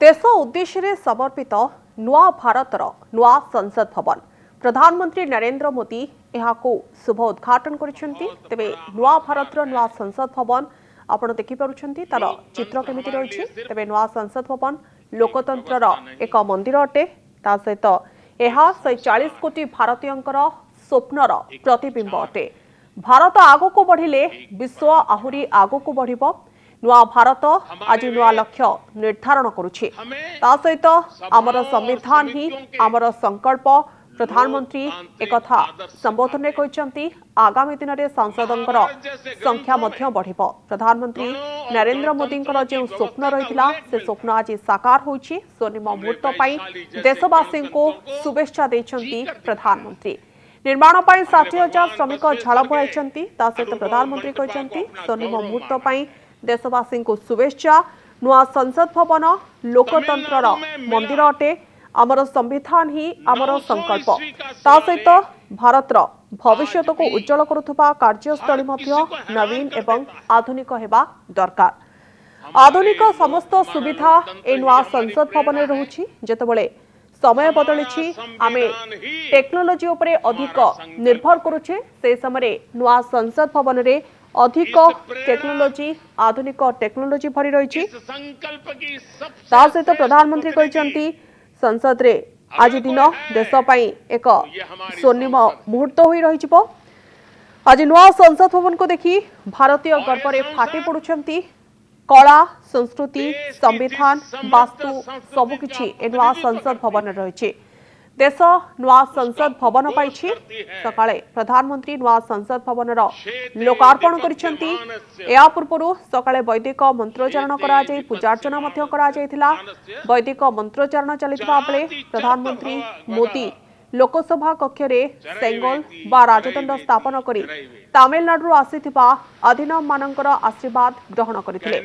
देश उद्देश्य समर्पित नुआ भारतर नुआ संसद भवन प्रधानमंत्री नरेंद्र मोदी यहां शुभ उद्घाटन करे। नुआ भारतर नुआ संसद भवन आपण देखिपुंट तार चित्र केमिति रही। तेबे नुआ संसद भवन लोकतंत्र एक मंदिर अटे। ता सहित यह 140 कोटी भारतीयंकर स्वप्नर प्रतिबिंब अटे। भारत आगको बढ़िले विश्व आहुरी आगको बढ़िबो। नुआ भारत आज नुआ लक्ष्य निर्धारण करुछि। ता सहित आमर संविधान ही आमर संकल्प। प्रधानमंत्री एकथा संबोधन में कहते आगामी दिन में सांसदों संख्या बढ़िबो। प्रधानमंत्री नरेंद्र मोदी जो स्वप्न रही से स्वप्न आज साकार होइछि। स्वर्णिम मुहूर्त पाई देशवासी को शुभेच्छा देइछंती प्रधानमंत्री। निर्माण पाई 60,000 श्रमिक झाड़ बुआई। सहित प्रधानमंत्री कहते स्वर्णिम मुहूर्त पाई देशवासी को शुभेच्छा। नुआ संसद भवन लोकतंत्र मंदिर अटे। आमर संविधान ही आमर संकल्प। ता सहित भारत भविष्य को उज्जवल करुवा कार्यस्थली नवीन एवं आधुनिक हेबा दरकार। आधुनिक समस्त सुविधा ए नुआ संसद भवन रहुछि। जेतेबेले समय बदली आमे टेक्नोलोजी उपरे अधिक निर्भर करुछे से समय नुआ संसद भवन रे अधिक टेक्नोलोजी आधुनिक टेक्नोलोजी भरी रही। ता सहित प्रधानमंत्री कहते संसद रे आज दिन देश पाई एक स्वर्णिम मुहूर्त हो रही। आज नुआ संसद भवन को देखी भारतीय गर्व रे फाटी पड़ुछंती। कला संस्कृति संविधान वास्तु सबकिछि नुआ संसद भवन रही। देश नुआ संसद भवन पाइछि। सकाळे प्रधानमंत्री नुआ संसद भवन लोकार्पण करिसेंती। या पूर्व सकाळे वैदिक मंत्रोच्चारण करा जाय पूजार्चना मध्य करा जायथिला। वैदिक मंत्रोच्चारण चलितबा बेले प्रधानमंत्री मोदी लोकसभा कक्ष रे सेंगल बा राजदंड स्थापन करी तमिलनाडु आसीथिबा अधीनम मानकर आशीर्वाद ग्रहण करथिले।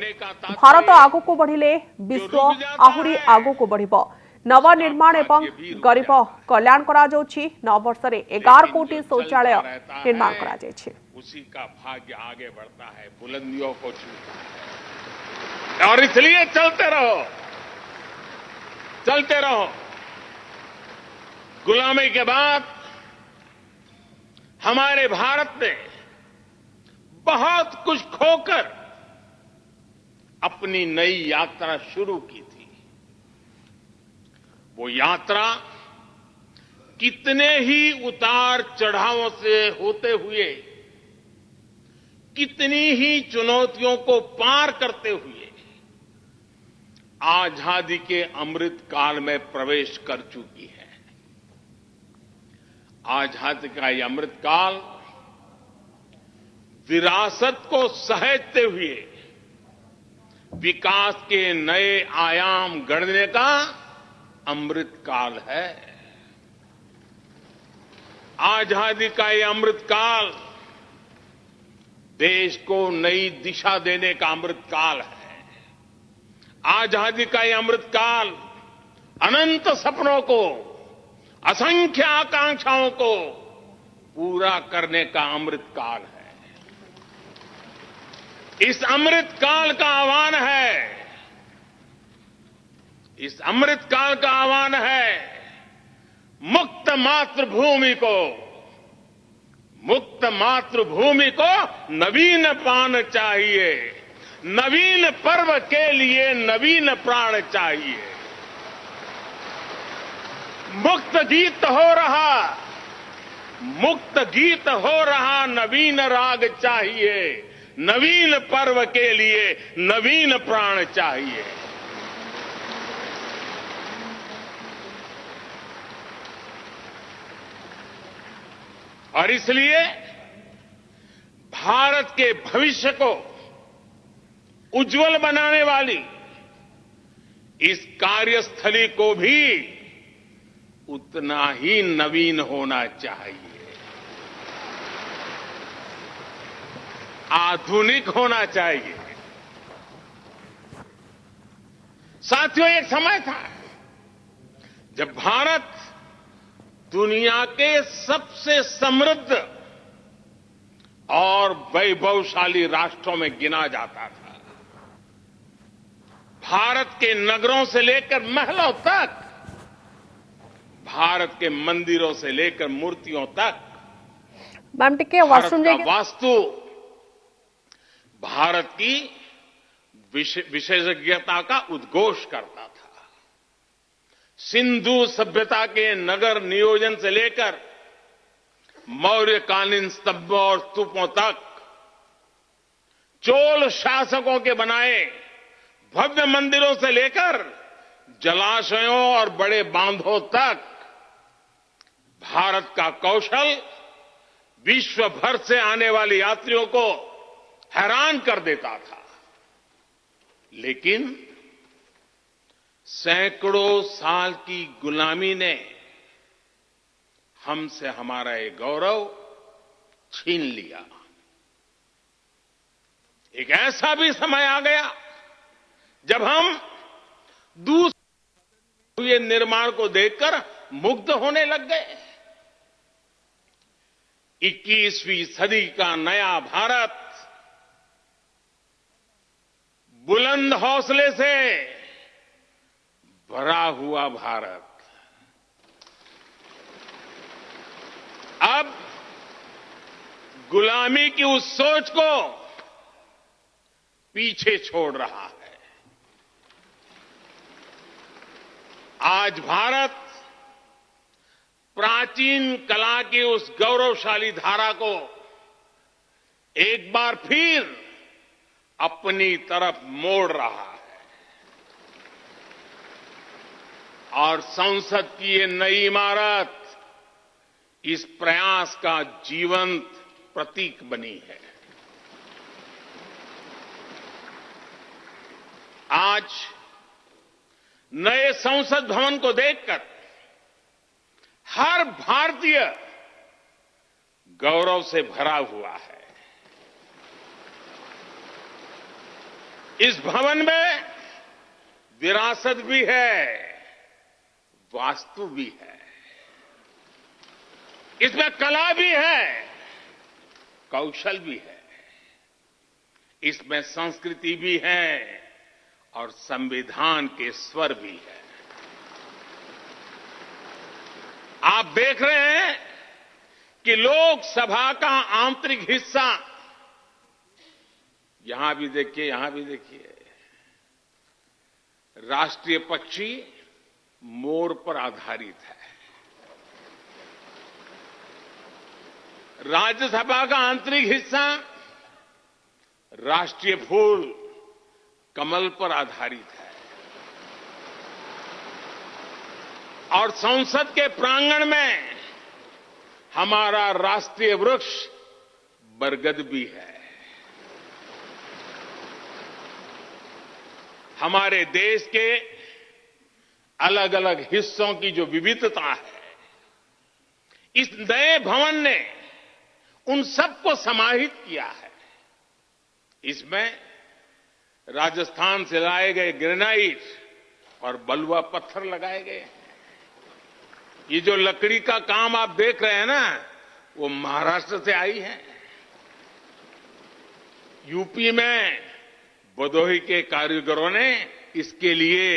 भारत आगको बढ़िले विश्व आहुरी आगको बढ़िबो। नव निर्माण एवं गरीब कल्याण करा जाउछि। 9 वर्ष रे 11 कोटी शौचालय निर्माण करा जायछि। उसी का भाग्य आगे बढ़ता है बुलंदियों को छूता। और इसलिए चलते रहो। गुलामी के बाद हमारे भारत ने बहुत कुछ खोकर अपनी नई यात्रा शुरू की थी। वो यात्रा कितने ही उतार चढ़ावों से होते हुए, कितनी ही चुनौतियों को पार करते हुए आजादी के अमृत काल में प्रवेश कर चुकी है। आजादी का ये अमृत काल विरासत को सहेजते हुए विकास के नए आयाम गढ़ने का अमृत काल है। आजादी का ये अमृत काल देश को नई दिशा देने का अमृत काल है। आजादी का ये अमृत काल अनंत सपनों को, असंख्य आकांक्षाओं को पूरा करने का अमृत काल है। इस अमृत काल का आह्वान है। इस अमृत काल का आह्वान है मुक्त मातृभूमि को नवीन पान चाहिए। नवीन पर्व के लिए नवीन प्राण चाहिए। मुक्त गीत हो रहा नवीन राग चाहिए। नवीन पर्व के लिए नवीन प्राण चाहिए। और इसलिए भारत के भविष्य को उज्जवल बनाने वाली इस कार्यस्थली को भी उतना ही नवीन होना चाहिए, आधुनिक होना चाहिए। साथियों, एक समय था जब भारत दुनिया के सबसे समृद्ध और वैभवशाली राष्ट्रों में गिना जाता था। भारत के नगरों से लेकर महलों तक, भारत के मंदिरों से लेकर मूर्तियों तक मैम टिके भारत का वसुंधरे वास्तु भारत की विशेषज्ञता का उद्घोष करता था। सिंधु सभ्यता के नगर नियोजन से लेकर मौर्यकालीन स्तंभों और स्तूपों तक, चोल शासकों के बनाए भव्य मंदिरों से लेकर जलाशयों और बड़े बांधों तक भारत का कौशल विश्व भर से आने वाले यात्रियों को हैरान कर देता था। लेकिन सैकड़ों साल की गुलामी ने हमसे हमारा ये गौरव छीन लिया। एक ऐसा भी समय आ गया जब हम दूसरे हुए निर्माण को देखकर मुग्ध होने लग गए। 21वीं सदी का नया भारत बुलंद हौसले से भरा हुआ भारत अब गुलामी की उस सोच को पीछे छोड़ रहा है। आज भारत प्राचीन कला की उस गौरवशाली धारा को एक बार फिर अपनी तरफ मोड़ रहा है और संसद की ये नई इमारत इस प्रयास का जीवंत प्रतीक बनी है। आज नए संसद भवन को देखकर हर भारतीय गौरव से भरा हुआ है। इस भवन में विरासत भी है, वास्तु भी है, इसमें कला भी है, कौशल भी है, इसमें संस्कृति भी है और संविधान के स्वर भी है। आप देख रहे हैं कि लोकसभा का आंतरिक हिस्सा, यहां भी देखिए, यहां भी देखिए, राष्ट्रीय पक्षी मोर पर आधारित है। राज्यसभा का आंतरिक हिस्सा राष्ट्रीय फूल कमल पर आधारित है और संसद के प्रांगण में हमारा राष्ट्रीय वृक्ष बरगद भी है। हमारे देश के अलग अलग हिस्सों की जो विविधता है, इस नए भवन ने उन सबको समाहित किया है। इसमें राजस्थान से लाए गए ग्रेनाइट और बलुआ पत्थर लगाए गए हैं। ये जो लकड़ी का काम आप देख रहे हैं ना, वो महाराष्ट्र से आई है। यूपी में भदोही के कारीगरों ने इसके लिए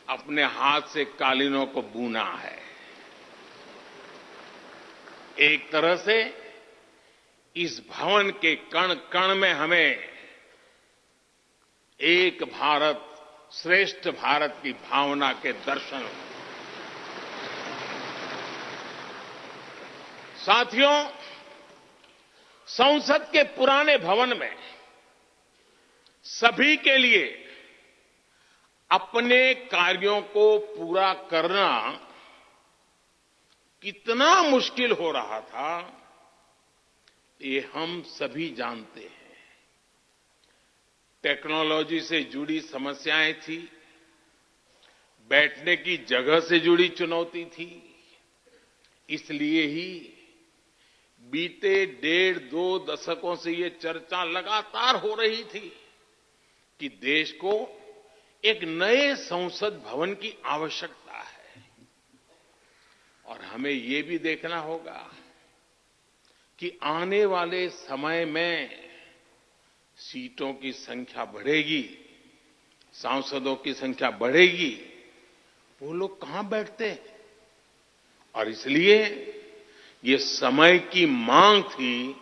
अपने हाथ से कालीनों को बुना है। एक तरह से इस भवन के कण कण में हमें एक भारत श्रेष्ठ भारत की भावना के दर्शन। साथियों, संसद के पुराने भवन में सभी के लिए अपने कार्यों को पूरा करना कितना मुश्किल हो रहा था, ये हम सभी जानते हैं। टेक्नोलॉजी से जुड़ी समस्याएं थी, बैठने की जगह से जुड़ी चुनौती थी। इसलिए ही बीते 1.5-2 दशकों से ये चर्चा लगातार हो रही थी कि देश को एक नए संसद भवन की आवश्यकता है। और हमें ये भी देखना होगा कि आने वाले समय में सीटों की संख्या बढ़ेगी, सांसदों की संख्या बढ़ेगी, वो लोग कहां बैठते हैं? और इसलिए ये समय की मांग थी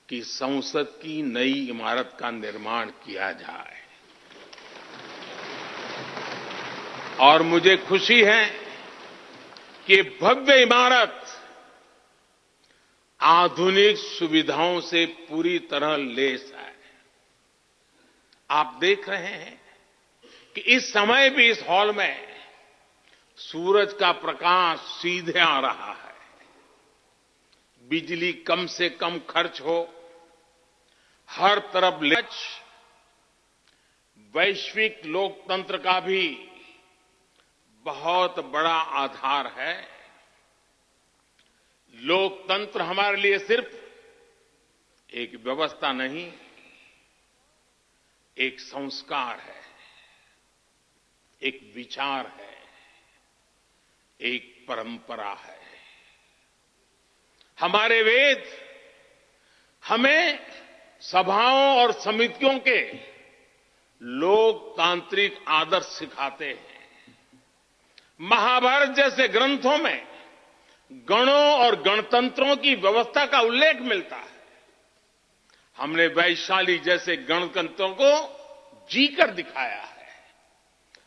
कि संसद की नई इमारत का निर्माण किया जाए। और मुझे खुशी है कि भव्य इमारत आधुनिक सुविधाओं से पूरी तरह लैस है। आप देख रहे हैं कि इस समय भी इस हॉल में सूरज का प्रकाश सीधे आ रहा है, बिजली कम से कम खर्च हो, हर तरफ वैश्विक लोकतंत्र का भी बहुत बड़ा आधार है। लोकतंत्र हमारे लिए सिर्फ एक व्यवस्था नहीं, एक संस्कार है, एक विचार है, एक परंपरा है। हमारे वेद हमें सभाओं और समितियों के लोकतांत्रिक आदर्श सिखाते हैं। महाभारत जैसे ग्रंथों में गणों और गणतंत्रों की व्यवस्था का उल्लेख मिलता है। हमने वैशाली जैसे गणतंत्रों को जीकर दिखाया है।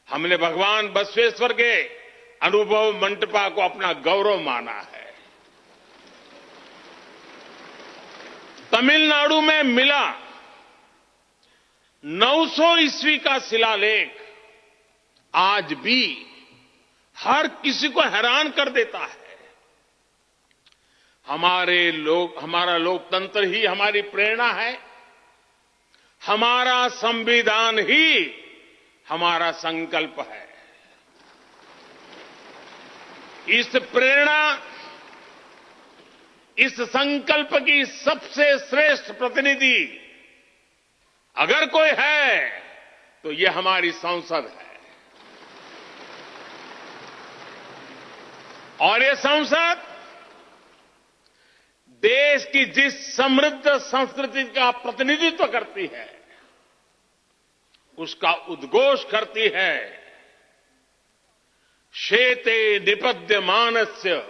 हमने भगवान बसवेश्वर के अनुभव मंटपा को अपना गौरव माना है। तमिलनाडु में मिला 900 ईस्वी का शिलालेख आज भी हर किसी को हैरान कर देता है। हमारा लोकतंत्र ही हमारी प्रेरणा है। हमारा संविधान ही हमारा संकल्प है। इस प्रेरणा, इस संकल्प की सबसे श्रेष्ठ प्रतिनिधि अगर कोई है तो ये हमारी संसद है। और ये संसद देश की जिस समृद्ध संस्कृति का प्रतिनिधित्व करती है, उसका उद्घोष करती है। शेते निपद्यमानस्य,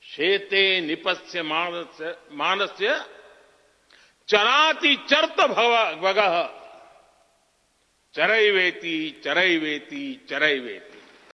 शेते निपस्य मानस्य चराति चर्त भगः चरैवेति चरैवेति चरैवेति।